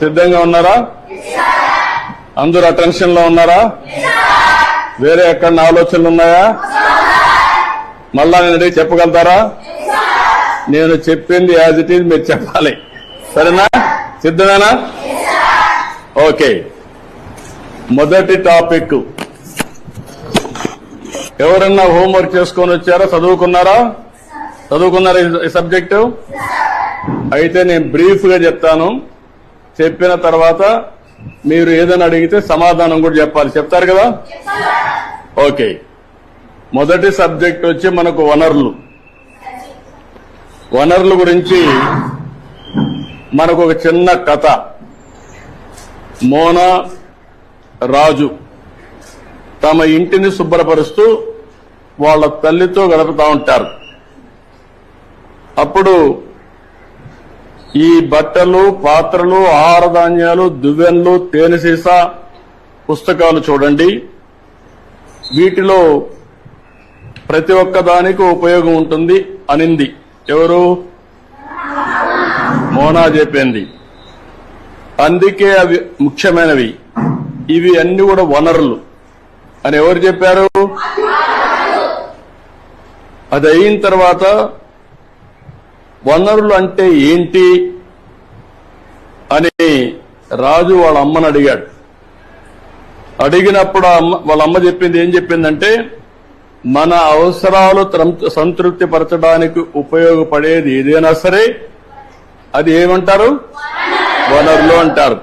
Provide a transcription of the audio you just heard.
సిద్ధంగా ఉన్నారా? అందరూ అటెన్షన్ లో ఉన్నారా? వేరే ఎక్కడ ఆలోచనలు ఉన్నాయా? మళ్ళా నేను చెప్పగలుగుతారా? నేను చెప్పింది యాజ్ ఇట్ ఈజ్ మీరు చెప్పాలి. సరేనా? సిద్ధమేనా? ఓకే. మొదటి టాపిక్, ఎవరన్నా హోంవర్క్ చేసుకొని వచ్చారా? చదువుకున్నారా ఈ సబ్జెక్టు? అయితే నేను బ్రీఫ్ గా చెప్తాను. చెప్పిన తర్వాత మీరు ఏదైనా అడిగితే సమాధానం కూడా చెప్పాలి. చెప్తారు కదా? ఓకే. మొదటి సబ్జెక్ట్ వచ్చి మనకు వనరుల గురించి మనకు ఒక చిన్న కథ. మోనా రాజు తమ ఇంటిని శుభ్రపరుస్తూ వాళ్ళ తల్లితో గడుపుతా ఉంటారు. అప్పుడు ఈ బట్టలు, పాత్రలు, ఆహార ధాన్యాలు, దువ్వెనలు, తేనె సీసా, పుస్తకాలు చూడండి. వీటిలో ప్రతి ఒక్క దానికి ఉపయోగం ఉంటుంది అనింది. ఎవరు? మోనా చెప్పింది. అందుకే అవి ముఖ్యమైనవి. ఇవి అన్ని కూడా వనరులు అని ఎవరు చెప్పారు? అది అయిన తర్వాత వనరులు అంటే ఏంటి అని రాజు వాళ్ళ అమ్మని అడిగాడు. అడిగినప్పుడు వాళ్ళ అమ్మ చెప్పింది ఏం చెప్పిందంటే, మన అవసరాలు సంతృప్తి పరచడానికి ఉపయోగపడేది ఏదైనా సరే అది ఏమంటారు? వనరులు అంటారు.